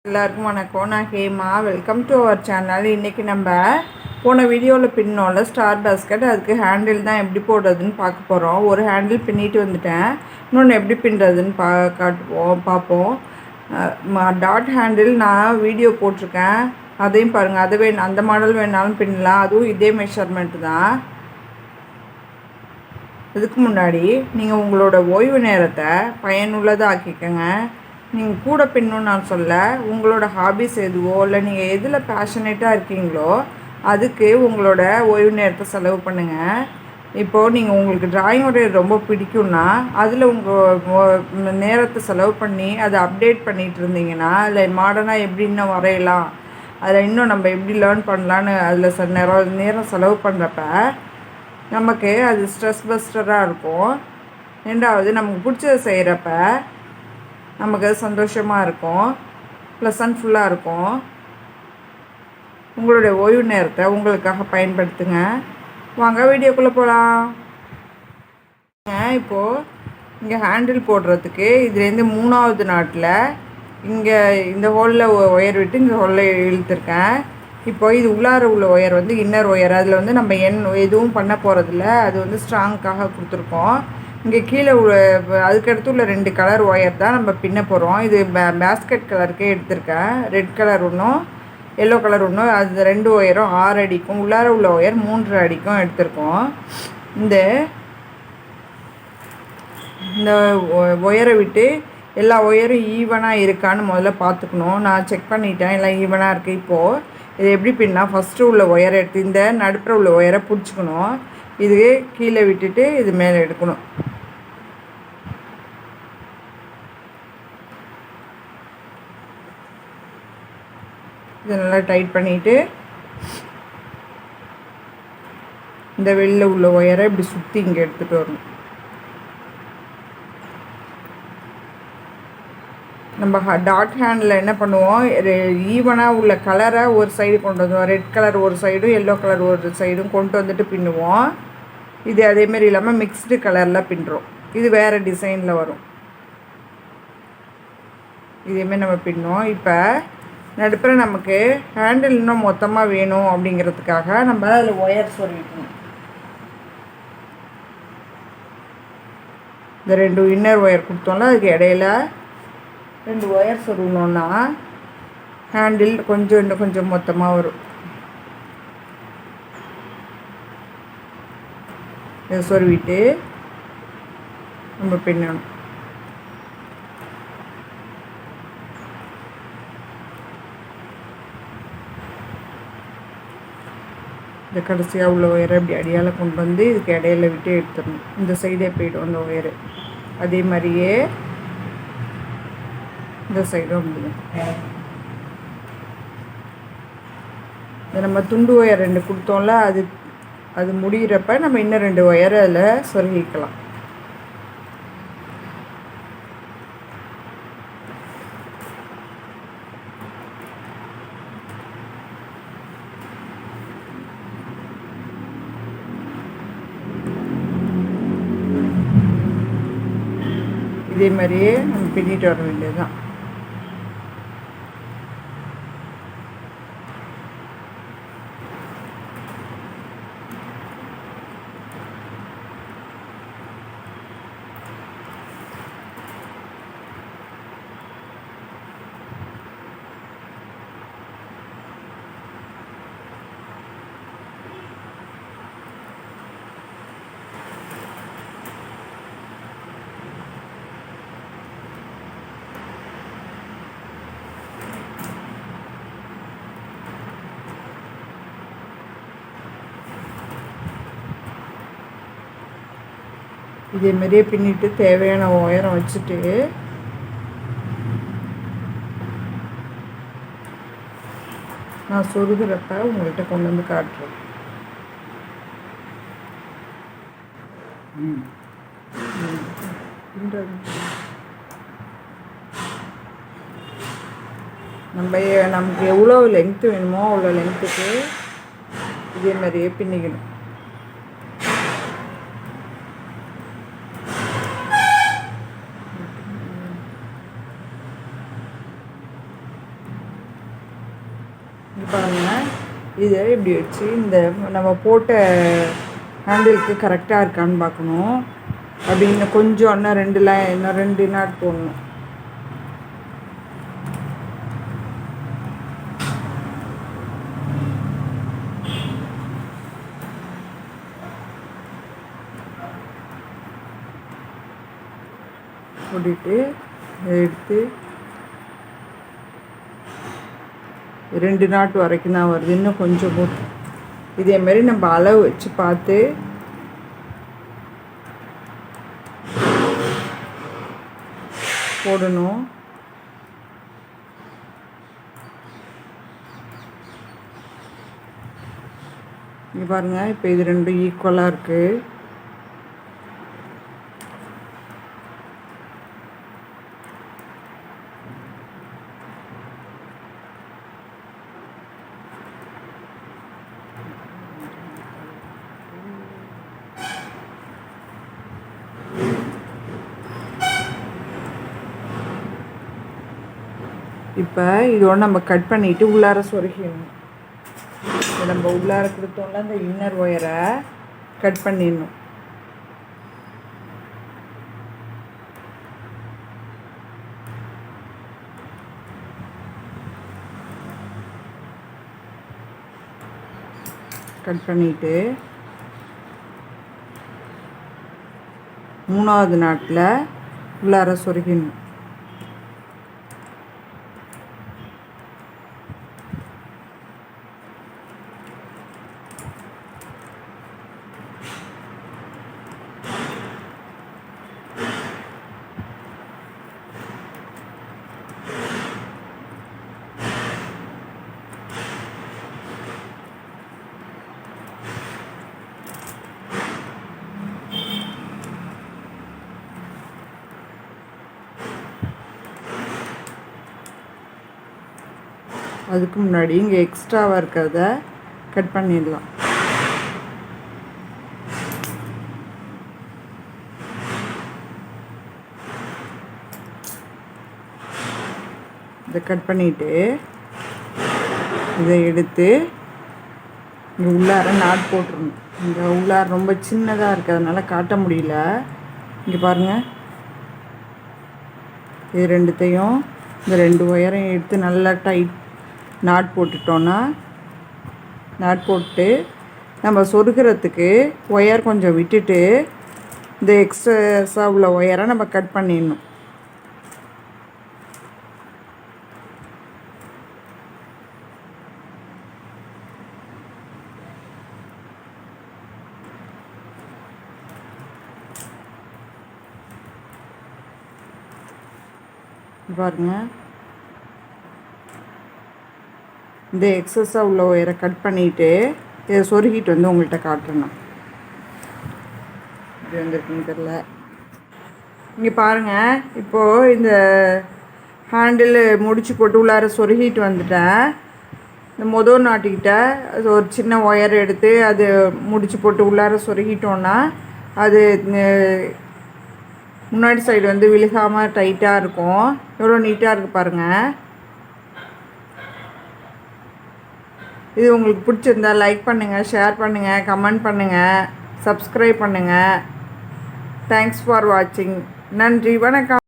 எல்லாருக்கும் வணக்கம். நான் Hema. Welcome to our channel. இன்றைக்கி நம்ம போன வீடியோவில் பின்னோல ஸ்டார் பேஸ்கெட் அதுக்கு ஹேண்டில் தான் எப்படி போடுறதுன்னு பார்க்க போகிறோம். ஒரு ஹேண்டில் பின்னிட்டு வந்துட்டேன், இன்னொன்று எப்படி பின்னுறதுன்னு பார்ப்போம். டாட் ஹேண்டில் நான் வீடியோ போட்டிருக்கேன், அதையும் பாருங்கள். அது அந்த மாடல் வேணாலும் பின்னலாம், அதுவும் இதே மெஷர்மெண்ட்டு தான். இதுக்கு முன்னாடி நீங்கள் உங்களோட ஓய்வு நேரத்தை பயனுள்ளதாக ஆக்கிக்கங்க. நீங்கள் கூட பின்னணும்னு நான் சொல்ல, உங்களோட ஹாபிஸ் எதுவோ இல்லை நீங்கள் எதில் பேஷனேட்டாக இருக்கீங்களோ அதுக்கு உங்களோட ஓய்வு நேரத்தை செலவு பண்ணுங்கள். இப்போது நீங்கள் உங்களுக்கு ட்ராயிங் வரைய ரொம்ப பிடிக்கும்னா அதில் உங்கள் நேரத்தை செலவு பண்ணி அதை அப்டேட் பண்ணிகிட்டு இருந்தீங்கன்னா, இல்லை மாடர்னாக எப்படி இன்னும் வரையலாம், அதில் இன்னும் நம்ம எப்படி லேர்ன் பண்ணலான்னு அதில் நேரம் செலவு பண்ணுறப்ப நமக்கு அது ஸ்ட்ரெஸ் பஸ்டராக இருக்கும். ரெண்டாவது, நமக்கு பிடிச்சதை செய்கிறப்ப நமக்கு அது சந்தோஷமாக இருக்கும், ப்ளசன்ட்ஃபுல்லாக இருக்கும். உங்களுடைய ஓய்வு நேரத்தை உங்களுக்காக பயன்படுத்துங்க. வாங்க வீடியோக்குள்ளே போகலாம். இப்போது இங்கே ஹேண்டில் போடுறதுக்கு இதுலேருந்து 3வது நாட்டில் இங்கே இந்த ஹோலில் ஒயர் விட்டு இந்த ஹோலில் இழுத்துருக்கேன். இப்போ இது உள்ளார உள்ள ஒயர் வந்து இன்னர் ஒயர். அதில் நம்ம எதுவும் பண்ண போகிறதில்ல, அது ஸ்ட்ராங்காக கொடுத்துருக்கோம். இங்கே கீழே அதுக்கடுத்து உள்ள 2 கலர் ஒயர் தான் நம்ம பின்ன போகிறோம். இது பேஸ்கெட் கலருக்கே எடுத்திருக்கேன். ரெட் கலர் ஒன்றும் எல்லோ கலர் ஒன்றும். அது 2 ஒயரும் 6 அடிக்கும், உள்ளார உள்ள ஒயர் 3 அடிக்கும் எடுத்திருக்கோம். இந்த ஒயரை விட்டு எல்லா ஒயரும் ஈவனாக இருக்கான்னு முதல்ல பார்த்துக்கணும். நான் செக் பண்ணிட்டேன், எல்லாம் ஈவனாக இருக்குது. இப்போது இது எப்படி பின்னா, ஃபஸ்ட்டு உள்ள ஒயரை எடுத்து இந்த நடுப்புற உள்ள ஒயரை பிடிச்சிக்கணும். இது கீழே விட்டுட்டு இது மேலே எடுக்கணும். இதை நல்லா டைட் பண்ணிவிட்டு இந்த வெளில உள்ள ஒயரை இப்படி சுற்றி இங்கே எடுத்துகிட்டு வரணும். நம்ம டாட் ஹேண்டில் என்ன பண்ணுவோம், ஈவனாக உள்ள கலரை ஒரு சைடு கொண்டு வந்துடுவோம். ரெட் கலர் ஒரு சைடும் எல்லோ கலர் ஒரு சைடும் கொண்டு வந்துட்டு பின்னுவோம். இது அதேமாரி இல்லாமல் மிக்ஸ்டு கலரில் பின்னுறோம். இது வேறு டிசைனில் வரும். இதேமாரி நம்ம பின்னுவோம். இப்போ நடுப்புற நமக்கு ஹேண்டில் இன்னும் மொத்தமாக வேணும் அப்படிங்கிறதுக்காக நம்ம அதில் ஒயர் சொருவிக்கணும். இந்த 2 இன்னர் ஒயர் கொடுத்தோம்ல, அதுக்கு இடையில 2 ஒயர் சொருகணுன்னா ஹேண்டில் இன்னும் கொஞ்சம் மொத்தமாக வரும். இதை சொருவிட்டு நம்ம பின்னணும். இந்த கடைசியாக உள்ள ஒயரை அப்படி அடியால் கொண்டு வந்து இதுக்கு இடையில விட்டு எடுத்துடணும். இந்த சைடே போய்டும் அந்த ஒயரு. அதே மாதிரியே இந்த சைடும் முடியும். இந்த நம்ம துண்டு ஒயர் 2 கொடுத்தோம்ல, அது முடிகிறப்ப நம்ம இன்னும் 2 ஒயரை அதில் சொருகிக்கலாம். இதே மாதிரியே நம்ம பின்னிட்டு வர வேண்டியது தான். இதேமாரியே பின்னிட்டு தேவையான உயரம் வச்சுட்டு நான் சொருகிறப்ப உங்கள்கிட்ட கொண்டு வந்து காட்டுறேன். நமக்கு எவ்வளோ லென்த்து வேணுமோ அவ்வளோ லென்த்துக்கு இதே மாதிரியே பின்னிக்கணும். பாருங்கள், இதை இப்படி வச்சு இந்த நம்ம போட்ட ஹேண்டிலுக்கு கரெக்டாக இருக்கான்னு பார்க்கணும். அப்படி இன்னும் கொஞ்சம் இன்னும் 2 நாட் போடணும். போட்டுட்டு எடுத்து 2 நாட் வரைக்கும் தான் வருது. இன்னும் கொஞ்சம் போட்டு இதேமாரி நம்ம அளவு வச்சு பார்த்து போடணும். இங்கே பாருங்கள், இப்போ இது 2 ஈக்குவலாக இருக்குது. இப்போ இதோட நம்ம கட் பண்ணிவிட்டு உள்ளார சொருகிடணும். இப்போ நம்ம உள்ளார கொடுத்தோம்ல அந்த இன்னர் ஒயரை கட் பண்ணிடணும். கட் பண்ணிவிட்டு 3வது நாட்டில் உள்ளார சொருகிடணும். அதுக்கு முன்னாடி இங்கே எக்ஸ்ட்ராவாக இருக்கிறத கட் பண்ணிடலாம். இதை கட் பண்ணிவிட்டு இதை எடுத்து இங்கே உள்ளார நாட் போட்டுருணும். இங்கே உள்ளார ரொம்ப சின்னதாக இருக்கிறதுனால காட்ட முடியல. இங்கே பாருங்கள், இது 2த்தையும் இந்த 2 ஒயரையும் எடுத்து நல்லா டைட் நாட் போட்டுட்டோன்னா, நாட் போட்டு நம்ம சொருகிறதுக்கு ஒயர் கொஞ்சம் விட்டுட்டு இந்த எக்ஸ்ட்ரா உள்ள ஒயரை நம்ம கட் பண்ணிடணும். பாருங்கள், இந்த எக்ஸஸாக உள்ள ஒயரை கட் பண்ணிவிட்டு இதை சொருகிட்டு வந்து உங்கள்கிட்ட காட்டணும். இப்படி வந்துருக்குன்னு தெரில. இங்கே பாருங்கள், இப்போது இந்த ஹேண்டில் முடிச்சு போட்டு உள்ளார சொருகிட்டு வந்துட்டேன். இந்த மொதல் நாட்டிக்கிட்ட அது ஒரு சின்ன ஒயர் எடுத்து அது முடிச்சு போட்டு உள்ளார சொருகிட்டோன்னா அது முன்னாடி சைடு வந்து விழுகாமல் டைட்டாக இருக்கும். எவ்வளோ நீட்டாக இருக்குது பாருங்கள். இது உங்களுக்கு பிடிச்சிருந்தா லைக் பண்ணுங்கள், ஷேர் பண்ணுங்கள், கமெண்ட் பண்ணுங்கள், சப்ஸ்கிரைப் பண்ணுங்கள். தேங்க்ஸ் ஃபார் வாட்சிங். நன்றி, வணக்கம்.